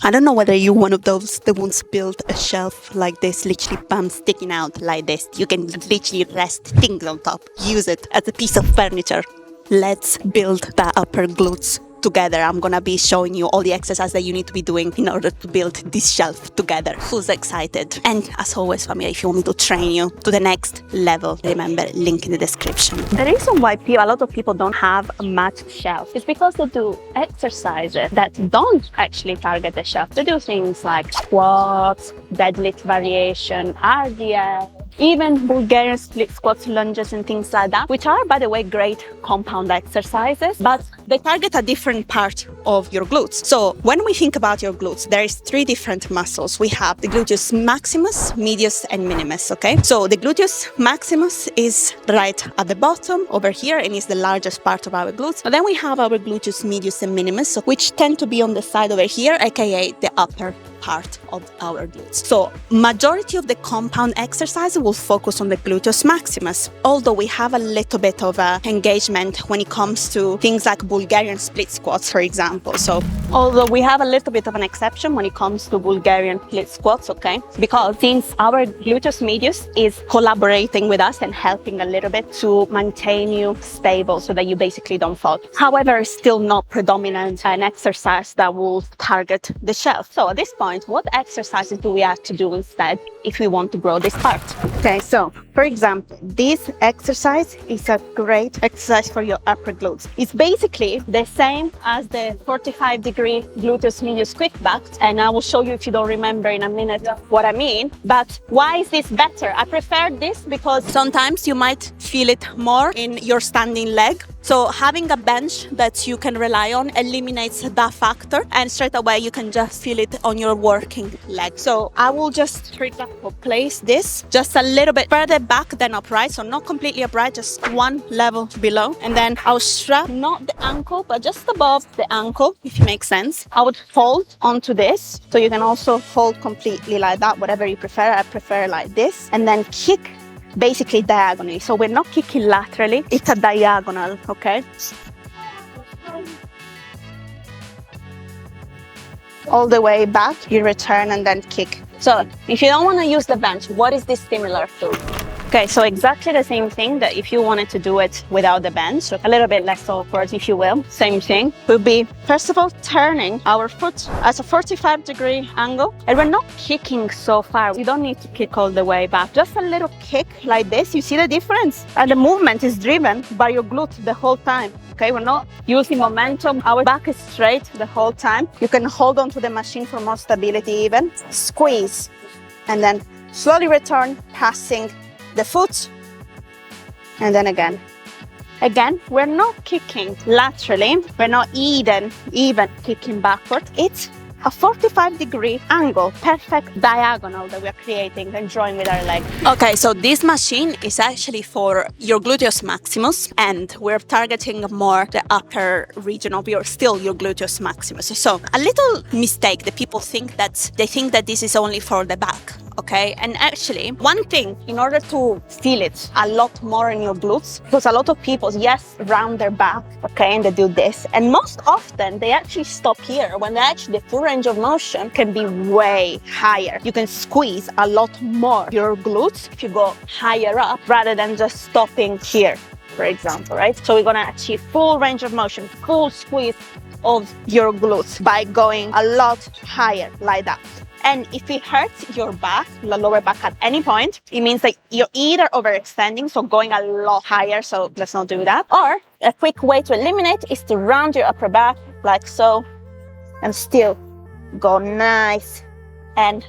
I don't know whether you're one of those that wants to build a shelf like this, literally bum sticking out like this. You can literally rest things on top, use it as a piece of furniture. Let's build the upper glutes together. I'm gonna be showing you all the exercises that you need to be doing in order to build this shelf together. Who's excited? And as always, family, if you want me to train you to the next level, remember, link in the description. The reason why a lot of people don't have a mat shelf is because they do exercises that don't actually target the shelf. They do things like squats, deadlift variation, RDL, even Bulgarian split squats, lunges and things like that, which are, by the way, great compound exercises, but they target a different part of your glutes. So when we think about your glutes, there is 3 different muscles. We have the gluteus maximus, medius and minimus, okay? So the gluteus maximus is right at the bottom over here and is the largest part of our glutes. But then we have our gluteus medius and minimus, which tend to be on the side over here, aka the upper part of our glutes. So majority of the compound exercise will focus on the gluteus maximus, although we have a little bit of engagement when it comes to things like Bulgarian split squats, for example. So although we have a little bit of an exception when it comes to Bulgarian split squats, okay, because since our gluteus medius is collaborating with us and helping a little bit to maintain you stable so that you basically don't fall. However, it's still not predominant an exercise that will target the shelf. So at this point, what exercises do we have to do instead if we want to grow this part? Okay, so for example, this exercise is a great exercise for your upper glutes. It's basically the same as the 45-degree gluteus medius kickback, and I will show you, if you don't remember in a minute, what I mean. But why is this better? I prefer this because sometimes you might feel it more in your standing leg. So having a bench that you can rely on eliminates that factor, and straight away you can just feel it on your working leg. So I will just, for example, place this just a little bit further back than upright, so not completely upright, just one level below, and then I'll strap not the ankle but just above the ankle, if it makes sense. I would hold onto this, so you can also hold completely like that, whatever you prefer. I prefer like this, and then kick basically diagonally. So we're not kicking laterally, it's a diagonal, okay? All the way back, you return and then kick. So if you don't want to use the bench, what is this similar to? Okay, so exactly the same thing that if you wanted to do it without the bench, so a little bit less awkward, if you will, same thing, would be, first of all, turning our foot at a 45-degree angle. And we're not kicking so far. You don't need to kick all the way back. Just a little kick like this. You see the difference? And the movement is driven by your glute the whole time. Okay, we're not using momentum. Our back is straight the whole time. You can hold onto the machine for more stability even. Squeeze. And then slowly return, passing the foot, and then again. Again, we're not kicking laterally, we're not even kicking backward. It's a 45-degree angle, perfect diagonal that we're creating and drawing with our leg. Okay, so this machine is actually for your gluteus maximus, and we're targeting more the upper region of your gluteus maximus. So a little mistake that people think that they think that this is only for the back. Okay, and actually one thing, in order to feel it a lot more in your glutes, because a lot of people, yes, round their back, okay, and they do this, and most often they actually stop here when actually the full range of motion can be way higher. You can squeeze a lot more your glutes if you go higher up rather than just stopping here, for example, right? So we're gonna achieve full range of motion, full squeeze of your glutes by going a lot higher like that. And if it hurts your back, the lower back at any point, it means that you're either overextending, so going a lot higher, so let's not do that. Or a quick way to eliminate is to round your upper back like so, and still go nice and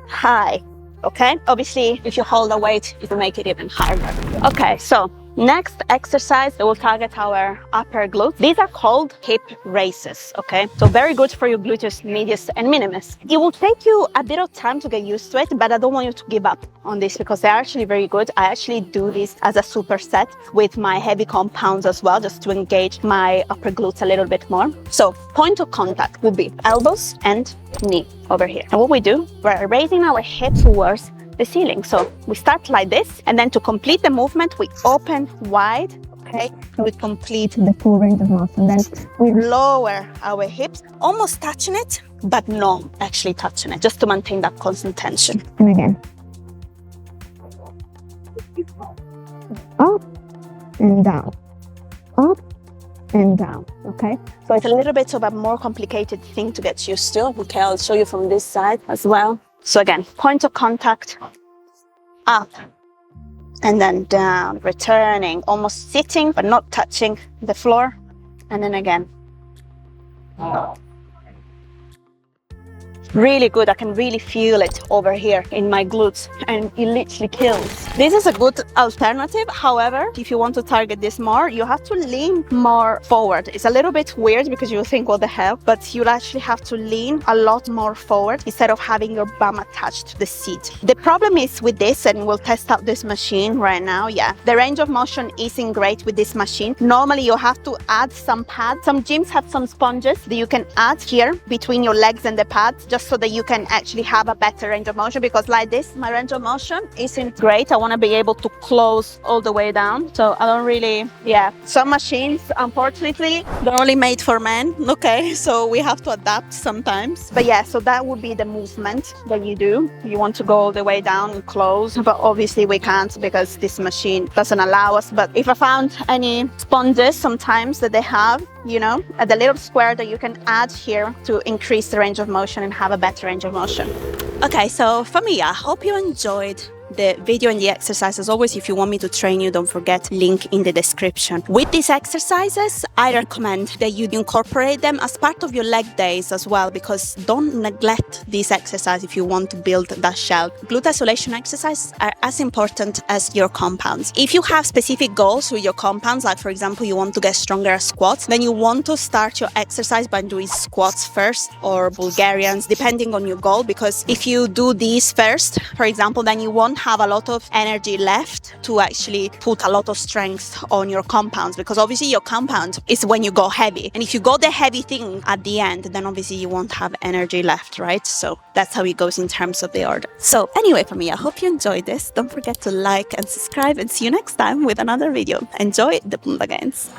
high, okay? Obviously, if you hold the weight, it will make it even harder. Okay, so next exercise that will target our upper glutes. These are called hip raises, okay? So very good for your gluteus medius and minimus. It will take you a bit of time to get used to it, but I don't want you to give up on this because they're actually very good. I actually do this as a superset with my heavy compounds as well, just to engage my upper glutes a little bit more. So point of contact would be elbows and knee over here. And what we do, we're raising our hips towards the ceiling. So we start like this, and then to complete the movement, we open wide Okay, we complete the full range of motion. Then we lower our hips, almost touching it, but not actually touching it, just to maintain that constant tension. And again. Up and down. Up and down. Okay, so it's a little bit of a more complicated thing to get used to. Okay, I'll show you from this side as well. So again, point of contact, up and then down, returning, almost sitting but not touching the floor, and then again. Really good. I can really feel it over here in my glutes, and it literally kills. This is a good alternative. However, if you want to target this more, you have to lean more forward. It's a little bit weird because you think, what the hell? But you'll actually have to lean a lot more forward instead of having your bum attached to the seat. The problem is with this, and we'll test out this machine right now. Yeah, the range of motion isn't great with this machine. Normally you have to add some pads. Some gyms have some sponges that you can add here between your legs and the pads, just so that you can actually have a better range of motion, because like this, my range of motion isn't great. I want to be able to close all the way down, so I don't really, some machines unfortunately they're only made for men. Okay, so we have to adapt sometimes, but yeah, so that would be the movement that you do. You want to go all the way down and close, but obviously we can't because this machine doesn't allow us. But if I found any sponges sometimes that they have, you know, at the little square that you can add here to increase the range of motion and have a better range of motion. Okay, so for me, I hope you enjoyed the video and the exercise. As always, if you want me to train you, don't forget, link in the description. With these exercises, I recommend that you incorporate them as part of your leg days as well, because don't neglect these exercises if you want to build that shell. Glute isolation exercises are as important as your compounds. If you have specific goals with your compounds, like for example, you want to get stronger at squats, then you want to start your exercise by doing squats first, or Bulgarians, depending on your goal, because if you do these first, for example, then you won't have a lot of energy left to actually put a lot of strength on your compounds, because obviously your compound is when you go heavy, and if you go the heavy thing at the end, then obviously you won't have energy left, right? So that's how it goes in terms of the order. So anyway, for me, I hope you enjoyed this. Don't forget to like and subscribe, and see you next time with another video. Enjoy the Bunda Gains.